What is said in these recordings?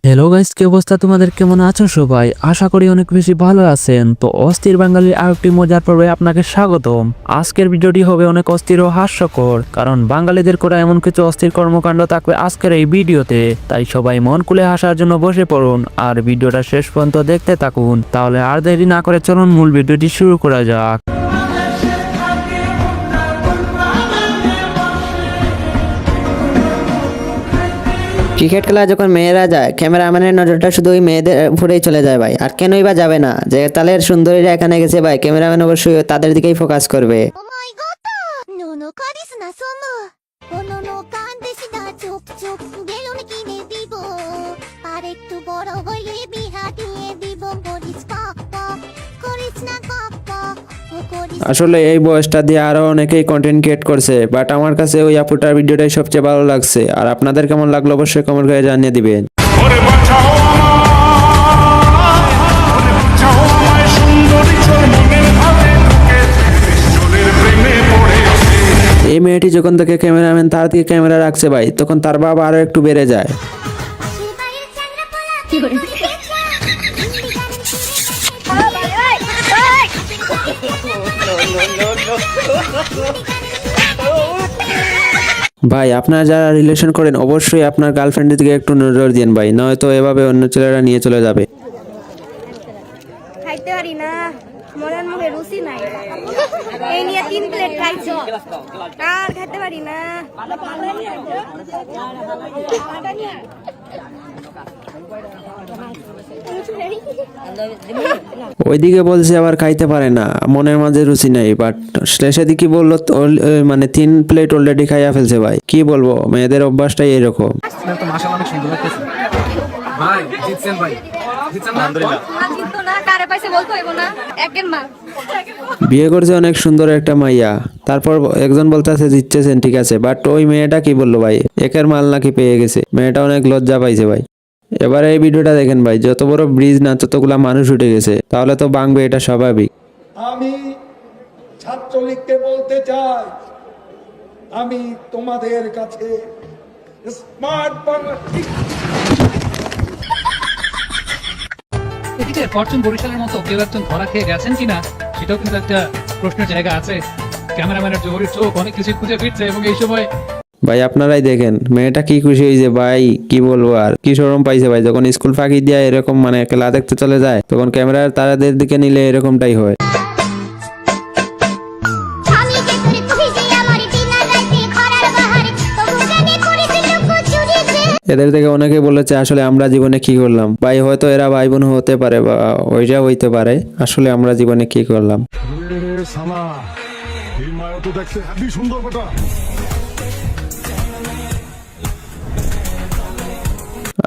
Hello guys, কি অবস্থা তোমাদের? কেমন আছো সবাই? আশা করি অনেক বেশি ভালো আছেন। তো অস্থির বাঙালির আরেকটি মজার পর্বে আপনাকে স্বাগতম। আজকের ভিডিওটি হবে অনেক অস্থির ও হাস্যকর, কারণ বাঙালিদের করা এমন কিছু অস্থির কর্মকাণ্ড থাকবে আজকের এই ভিডিওতে। তাই সবাই মন খুলে হাসার জন্য বসে পড়ুন আর ভিডিওটা শেষ পর্যন্ত দেখতে থাকুন। তাহলে আর দেরি না করে চলুন মূল ভিডিওটি শুরু করা যাক। ক্রিকেট খেলায় যখন মেয়েরা যায়, ক্যামেরাম্যানের নজরটা শুধু ওই মেয়েদের উপরেই চলে যায় ভাই। আর কেনই বা যাবে না? যে তালের সুন্দরীরা এখানে গেছে ভাই, ক্যামেরাম্যান অবশ্যই তাদের দিকেই ফোকাস করবে। お前方ののカリスナソムおののカンデシナチョクチョクゲロミキネビボパレットボロボリビハディエビボンゴリスパッパコリスナカッパコリス আসলে এই বয়সটা দিয়ে আরো অনেকেই কন্টেন্ট ক্রিয়েট করছে, বাট আমার কাছে ওই আপুটার ভিডিওটাই সবচেয়ে ভালো লাগছে। আর আপনাদের কেমন লাগলো অবশ্যই কমেন্ট করে জানিয়ে দিবেন। ওরে বাঁচাও আমায়, ওরে বাঁচাও আমায়, সুন্দরী চোর মনের ভাবে ঢুকে পিস্তলের প্রেমে পড়েছে। এই মেয়েটি যখন থেকে ক্যামেরাম্যান তার দিকে ক্যামেরা রাখছে ভাই, তখন তার বাবা আরো একটু বেড়ে যায়। シュバリルチャンラポラキヨレভাই আপনারা যারা রিলেশন করেন অবশ্যই আপনার গার্লফ্রেন্ডের দিকে একটু নজর দিন ভাই, নয়তো এভাবে অন্য ছেলেরা নিয়ে চলে যাবে। খাইতে পারি না, মনের মুখে রুচি নাই। এই নিয়ে 3 প্লেট খাইছি আর খাইতে পারি না। ওইদিকে বলছে আবার খাইতে পারে না, মনের মাঝে রুচি নাই, বাট শেষে দিকে বললো মানে 3 প্লেট অলরেডি খাইয়া ফেলছে ভাই। কি বলবো, মেয়েদের অভ্যাসটাই এরকম। জিততো না, কারে পাইছে বলতো হইব না, একের মাল। বিয়ে করছে অনেক সুন্দর একটা মাইয়া, তারপর একজন বলতেছে জিতছেন, ঠিক আছে, বাট ওই মেয়েটা কি বললো ভাই, একের মাল নাকি পেয়ে গেছে। মেয়েটা অনেক লজ্জা পাইছে ভাই। এবার এই ভিডিওটা দেখেন ভাই, যত বড় ব্রিজ না ততগুলা মানুষ উঠে গেছে, তাহলে তো ভাঙবে, এটা স্বাভাবিক। আমি ছাত্রলীগকে বলতে চাই, আমি তোমাদের কাছে স্মার্ট বাংলা এদিকে ফরচুন বরিশালের মতো কেউ একজন ধরা খেয়ে গেছেন কিনা সেটাও কিন্তু একটা প্রশ্নের জায়গা আছে। ক্যামেরাম্যানের জোহরের চোখ অনেক কিছু খুঁজে ফিরছে এবং এই সময় ভাই আপনারাই দেখেন মেয়েটা কি খুশি হয়েছে ভাই, কি বলবো আর, কি শরম পাইছে ভাই। যখন স্কুল ফাঁকি দিয়ে এরকম মানে খেলা দেখতে চলে যায়, তখন ক্যামেরার তারাদের দিকে নিলে এরকমটাই হয়। আমি যে তোরে কইছি আমার বিনা রাতে খরার বাহারে তবু জানি করেছিল চুরি যে এদের থেকে অনেকে বলেছে আসলে আমরা জীবনে কি করলাম ভাই, হয়তো এরা ভাই বোন হতে পারে বা ওইটা হইতে পারে, আসলে আমরা জীবনে কি করলাম। সালা এই মায়া তো দেখতে হেবি সুন্দর বেটা।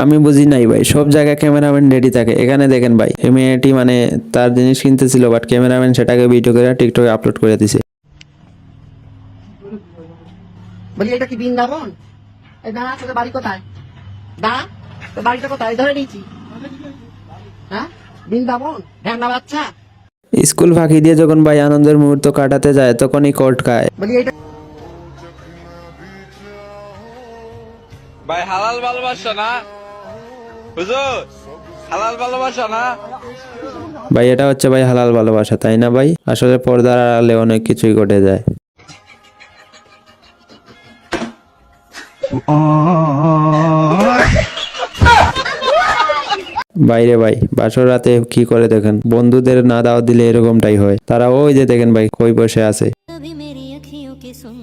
আমি বুঝি নাই ভাই, সব জায়গায় ক্যামেরাম্যান রেডি থাকে, এখানে দেখেন ভাই এই মেয়েটি মানে তার জিনিস কিনতেছিল, বাট ক্যামেরাম্যান সেটাকে ভিডিও করে টিকটকে আপলোড করে দিছে। বলি এটা কি বৃন্দাবন? এই দাঁড়া, তোদের বাড়ি কোথায়? দাঁড়া, তোর বাড়িটা কোথায়? ধরে নিয়েছি। হ্যাঁ, বৃন্দাবন ঢ্যাংনা বাচ্চা। স্কুল ফাঁকি দিয়ে যখন ভাই আনন্দের মুহূর্ত কাটাতে যায়, তখনই কোর্ট খায়। বলি এটা ভাই হালাল ভালোবাসা না হুজুর, হালাল ভালোবাসা না। ভাই এটা হচ্ছে ভাই হালাল ভালোবাসা, তাই না ভাই? আসলে পর্দার আড়ালে অনেক কিছুই ঘটে যায়। বাইরে ভাই বাসর রাতে কি করে দেখেন, বন্ধুদের না দাওয়াত দিলে এরকমটাই হয়। তারা ওই যে দেখেন ভাই কই বসে আছে। कभी मेरी अखियों के सुन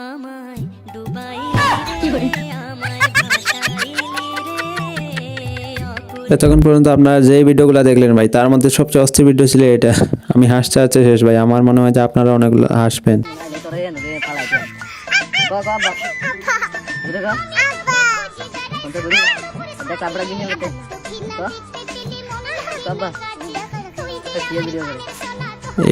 আমায় ডুবাই রে আমায় ভাসাই রে এতক্ষণ পর্যন্ত আপনারা যে ভিডিওগুলো দেখলেন ভাই, তার মধ্যে সবচেয়ে অস্থির ভিডিও ছিল এটা। আমি হাসতে হাসতে শেষ ভাই, আমার মনে হয় যে আপনারা অনেক হাসবেন। তোরে এনে দে পালাই দে। গো গো গো। ধরে গো। কোনটা ধরে? দেখ আমরা গিয়ে নিতে। তো? বাবা। কি ভিডিও করে?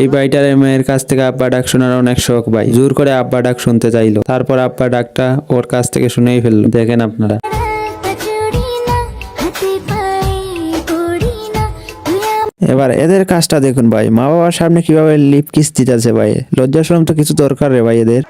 এই ভাইটার মেয়ের কাছ থেকে আব্বা ডাক শোনার অনেক শখ ভাই, জোর করে আব্বা ডাক শুনতে চাইলো, তারপর আব্বা ডাকটা ওর কাছ থেকে শুনেই ফেললো। দেখেন আপনারা এবার এদের কাজটা দেখুন ভাই, মা বাবার সামনে কিভাবে লিপ কিস দিতেছে ভাই। লজ্জা শরম তো কিছু দরকার রে ভাই এদের।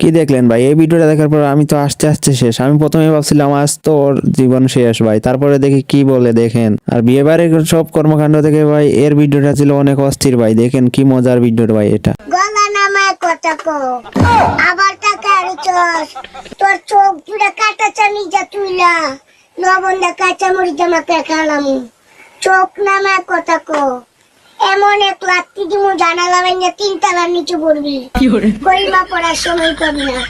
কি দেখলেন ভাই? এই ভিডিওটা দেখার পর আমি তো আস্তে আস্তে শেষ। আমি প্রথমে ভাবছিলাম আজ তো ওর জীবন শেষ ভাই, তারপরে দেখি কি বলে দেখেন। আর বিয়ে বাড়ির সব কর্মকাণ্ড থেকে ভাই এর ভিডিওটা ছিল অনেক অস্থির ভাই। দেখেন কি মজার ভিডিও ভাই এটা। গলা নামায় কথা কো আবার টাকা আনিছস তোর চোখ দুটা কাটা চানি যা তুইলা লবণটা কাঁচা মরিচ আমাকে খালাম চোখ নামায় কথা কো এমন এক লাত্তি দিমু জানালা ভেঙে 3 তলার নিচে পড়বি কইমা পড়ার সময় পাবি না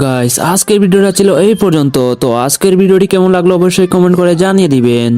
গাইস, আজকের ভিডিওটা ছিল এই পর্যন্ত। তো আজকের ভিডিওটি কেমন লাগলো অবশ্যই কমেন্ট করে জানিয়ে দিবেন।